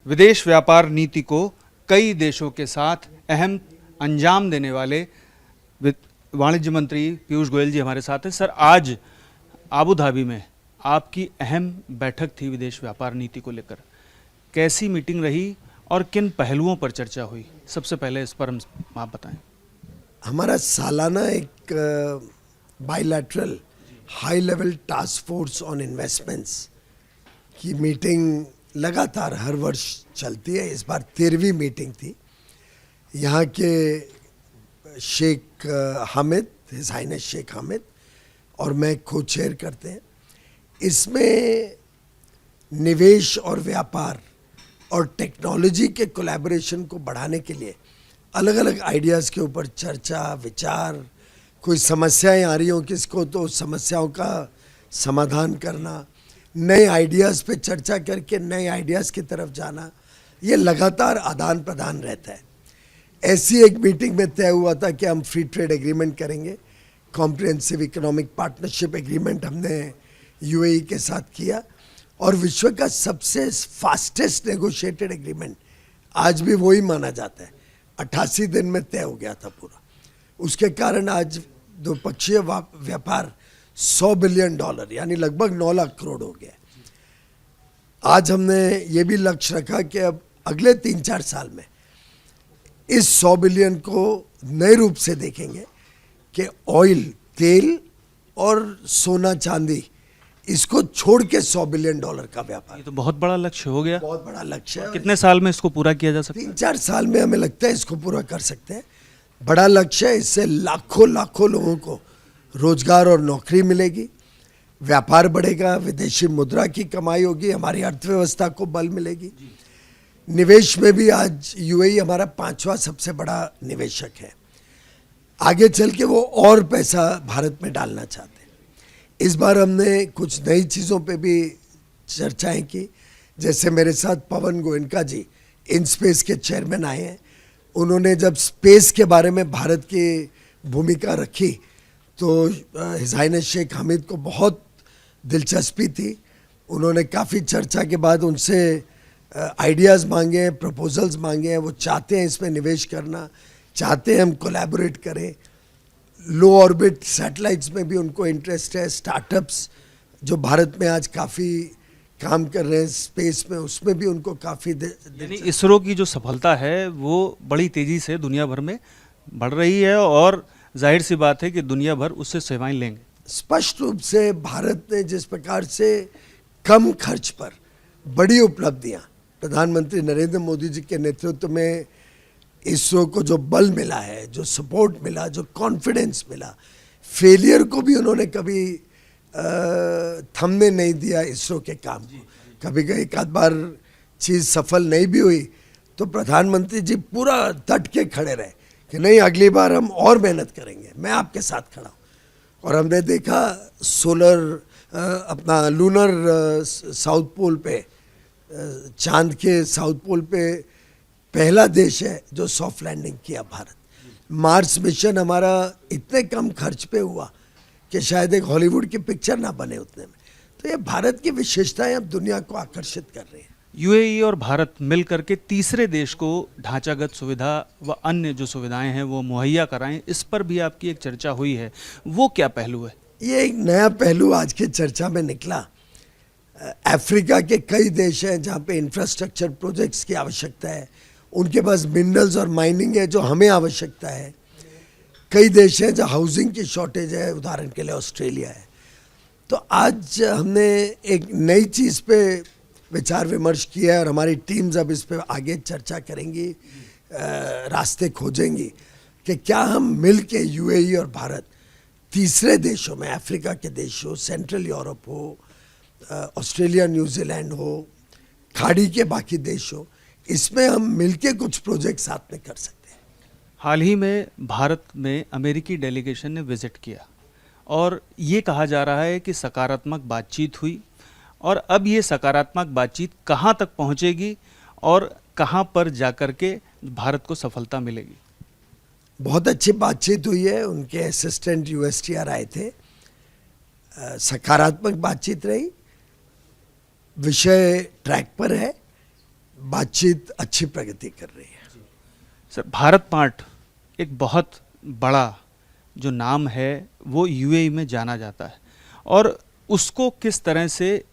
विदेश व्यापार नीति को कई देशों के साथ अहम अंजाम देने वाले वाणिज्य मंत्री पीयूष गोयल जी हमारे साथ हैं। सर, आज आबू धाबी में आपकी अहम बैठक थी विदेश व्यापार नीति को लेकर। कैसी मीटिंग रही और किन पहलुओं पर चर्चा हुई? सबसे पहले इस पर आप बताएं। हमारा सालाना एक bilateral high level task force on investments की मीटिंग लगातार हर वर्ष चलती है। इस बार 13वीं मीटिंग थी। यहाँ के शेख हामिद, हिज हाइनेस शेख हामिद और मैं को चेयर करते हैं। इसमें निवेश और व्यापार और टेक्नोलॉजी के कोलैबोरेशन को बढ़ाने के लिए अलग अलग आइडियाज़ के ऊपर चर्चा विचार, कोई समस्याएं आ रही हों किसको तो समस्याओं का समाधान करना, नए आइडियाज़ पे चर्चा करके नए आइडियाज़ की तरफ जाना, ये लगातार आदान प्रदान रहता है। ऐसी एक मीटिंग में तय हुआ था कि हम फ्री ट्रेड एग्रीमेंट करेंगे। कॉम्प्रिहेंसिव इकोनॉमिक पार्टनरशिप एग्रीमेंट हमने यूएई के साथ किया और विश्व का सबसे फास्टेस्ट नेगोशिएटेड एग्रीमेंट आज भी वही माना जाता है। 88 दिन में तय हो गया था पूरा। उसके कारण आज द्विपक्षीय व्यापार $100 बिलियन यानी लगभग 9 लाख करोड़ हो गया। आज हमने ये भी लक्ष्य रखा कि अब अगले 3-4 साल में इस 100 बिलियन को नए रूप से देखेंगे कि ऑयल, तेल और सोना चांदी, इसको छोड़ के $100 बिलियन का व्यापार। ये तो बहुत बड़ा लक्ष्य हो गया। बहुत बड़ा लक्ष्य है। कितने साल में इसको पूरा किया जा सकता है? 3-4 साल में हमें लगता है इसको पूरा कर सकते हैं। बड़ा लक्ष्य है। इससे लाखों लोगों को रोजगार और नौकरी मिलेगी, व्यापार बढ़ेगा, विदेशी मुद्रा की कमाई होगी, हमारी अर्थव्यवस्था को बल मिलेगी। निवेश में भी आज यूएई हमारा 5वां सबसे बड़ा निवेशक है। आगे चल के वो और पैसा भारत में डालना चाहते हैं। इस बार हमने कुछ नई चीज़ों पे भी चर्चाएं की। जैसे मेरे साथ पवन गोयनका जी इनस्पेस के चेयरमैन आए हैं। उन्होंने जब स्पेस के बारे में भारत की भूमिका रखी तो हिज हाइनेस शेख हामिद को बहुत दिलचस्पी थी। उन्होंने काफ़ी चर्चा के बाद उनसे आइडियाज़ मांगे हैं, प्रपोजल्स मांगे हैं। वो चाहते हैं इसमें निवेश करना, चाहते हैं हम कोलैबोरेट करें। लो ऑर्बिट सैटेलाइट्स में भी उनको इंटरेस्ट है। स्टार्टअप्स जो भारत में आज काफ़ी काम कर रहे हैं स्पेस में, उसमें भी उनको काफ़ी यानी इसरो की जो सफलता है वो बड़ी तेज़ी से दुनिया भर में बढ़ रही है और जाहिर सी बात है कि दुनिया भर उससे सेवाएं लेंगे। स्पष्ट रूप से भारत ने जिस प्रकार से कम खर्च पर बड़ी उपलब्धियां प्रधानमंत्री नरेंद्र मोदी जी के नेतृत्व में इसरो को जो बल मिला है, जो सपोर्ट मिला, जो कॉन्फिडेंस मिला, फेलियर को भी उन्होंने कभी थमने नहीं दिया इसरो के काम को। कभी कभी एक आध बार चीज़ सफल नहीं भी हुई तो प्रधानमंत्री जी पूरा डट के खड़े रहे कि नहीं, अगली बार हम और मेहनत करेंगे, मैं आपके साथ खड़ा हूँ। और हमने देखा सोलर अपना लूनर साउथ पोल पे, चांद के साउथ पोल पे पहला देश है जो सॉफ्ट लैंडिंग किया भारत। मार्स मिशन हमारा इतने कम खर्च पे हुआ कि शायद एक हॉलीवुड की पिक्चर ना बने उतने में। तो ये भारत की विशेषताएं अब दुनिया को आकर्षित कर रही हैं। यूएई और भारत मिलकर के तीसरे देश को ढांचागत सुविधा व अन्य जो सुविधाएं हैं वो मुहैया कराएं, इस पर भी आपकी एक चर्चा हुई है। वो क्या पहलू है? ये एक नया पहलू आज की चर्चा में निकला। अफ्रीका के कई देश हैं जहाँ पे इंफ्रास्ट्रक्चर प्रोजेक्ट्स की आवश्यकता है, उनके पास मिनरल्स और माइनिंग है जो हमें आवश्यकता है। कई देश हैं जहाँ हाउसिंग की शॉर्टेज है, उदाहरण के लिए ऑस्ट्रेलिया है। तो आज हमने एक नई चीज़ पे विचार विमर्श किया है और हमारी टीम्स अब इस पे आगे चर्चा करेंगी, रास्ते खोजेंगी कि क्या हम मिल के यूएई और भारत तीसरे देशों में, अफ्रीका के देश हो, सेंट्रल यूरोप हो, ऑस्ट्रेलिया, न्यूजीलैंड हो, खाड़ी के बाकी देश हो, इसमें हम मिलके कुछ प्रोजेक्ट साथ में कर सकते हैं। हाल ही में भारत में अमेरिकी डेलीगेशन ने विजिट किया और ये कहा जा रहा है कि सकारात्मक बातचीत हुई और अब ये सकारात्मक बातचीत कहाँ तक पहुँचेगी और कहाँ पर जाकर के भारत को सफलता मिलेगी? बहुत अच्छी बातचीत हुई है। उनके असिस्टेंट यूएसटीआर आए थे, सकारात्मक बातचीत रही, विषय ट्रैक पर है, बातचीत अच्छी प्रगति कर रही है। सर, भारत मार्ट एक बहुत बड़ा जो नाम है वो यूएई में जाना जाता है, और उसको किस तरह से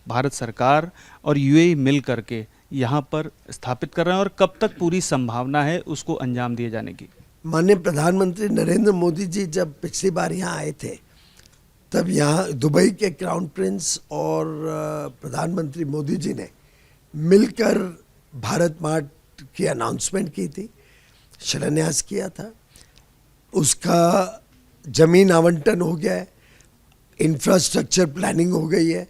भारत सरकार और यूएई मिल करके यहाँ पर स्थापित कर रहे हैं, और कब तक पूरी संभावना है उसको अंजाम दिए जाने की? माननीय प्रधानमंत्री नरेंद्र मोदी जी जब पिछली बार यहाँ आए थे, तब यहाँ दुबई के क्राउन प्रिंस और प्रधानमंत्री मोदी जी ने मिलकर भारत मार्ट की अनाउंसमेंट की थी, शिलान्यास किया था। उसका जमीन आवंटन हो गया है, इंफ्रास्ट्रक्चर प्लानिंग हो गई है,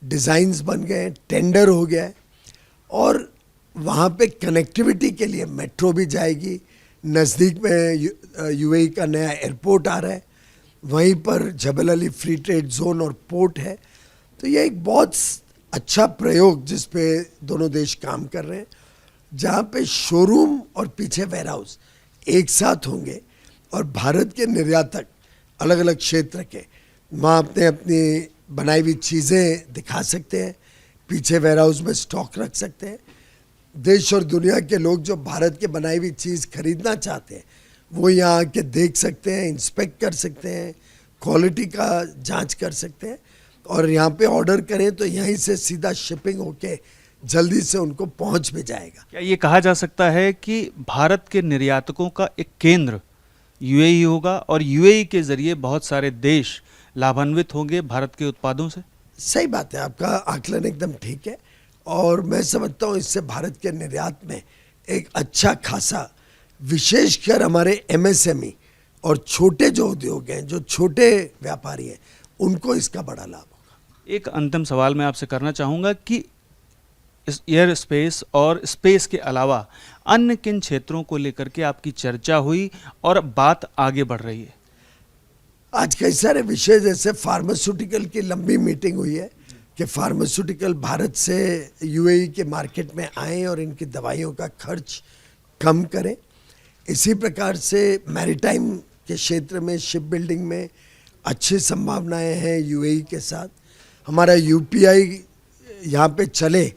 डिज़ाइंस बन गए हैं, टेंडर हो गया है, और वहाँ पे कनेक्टिविटी के लिए मेट्रो भी जाएगी। नज़दीक में यूएई का नया एयरपोर्ट आ रहा है, वहीं पर जबल अली फ्री ट्रेड जोन और पोर्ट है। तो ये एक बहुत अच्छा प्रयोग जिस पे दोनों देश काम कर रहे हैं, जहाँ पे शोरूम और पीछे वेयर हाउस एक साथ होंगे, और भारत के निर्यातक अलग अलग क्षेत्र के वहाँ अपनी बनाई हुई चीज़ें दिखा सकते हैं, पीछे वेयर हाउस में स्टॉक रख सकते हैं। देश और दुनिया के लोग जो भारत के बनाई हुई चीज़ खरीदना चाहते हैं वो यहाँ आके देख सकते हैं, इंस्पेक्ट कर सकते हैं, क्वालिटी का जांच कर सकते हैं, और यहाँ पे ऑर्डर करें तो यहीं से सीधा शिपिंग होके जल्दी से उनको पहुँच भी जाएगा। क्या ये कहा जा सकता है कि भारत के निर्यातकों का एक केंद्र यूएई होगा, और यूएई के जरिए बहुत सारे देश लाभान्वित होंगे भारत के उत्पादों से? सही बात है, आपका आकलन एकदम ठीक है, और मैं समझता हूँ इससे भारत के निर्यात में एक अच्छा खासा, विशेषकर हमारे एमएसएमई और छोटे जो उद्योग हैं, जो छोटे व्यापारी हैं, उनको इसका बड़ा लाभ होगा। एक अंतिम सवाल मैं आपसे करना चाहूँगा कि इस एयर स्पेस और स्पेस के अलावा अन्य किन क्षेत्रों को लेकर के आपकी चर्चा हुई और बात आगे बढ़ रही है? आज कई सारे विषय, जैसे फार्मास्यूटिकल की लंबी मीटिंग हुई है कि फार्मास्यूटिकल भारत से यूएई के मार्केट में आएँ और इनकी दवाइयों का खर्च कम करें। इसी प्रकार से मैरीटाइम के क्षेत्र में, शिप बिल्डिंग में अच्छी संभावनाएं हैं यूएई के साथ। हमारा यूपीआई यहाँ पे चले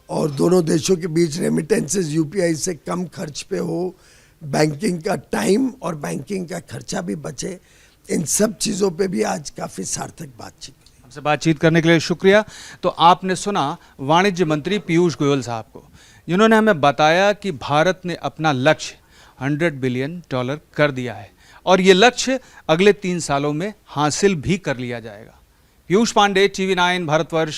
और दोनों देशों के बीच रेमिटेंसेस यूपीआई से कम खर्च पे हो, बैंकिंग का टाइम और बैंकिंग का खर्चा भी बचे, इन सब चीज़ों पे भी आज काफ़ी सार्थक बातचीत। हमसे बातचीत करने के लिए शुक्रिया। तो आपने सुना वाणिज्य मंत्री पीयूष गोयल साहब को, जिन्होंने हमें बताया कि भारत ने अपना लक्ष्य $100 बिलियन कर दिया है, और ये लक्ष्य अगले 3 सालों में हासिल भी कर लिया जाएगा। पीयूष पांडे, TV9 भारतवर्ष,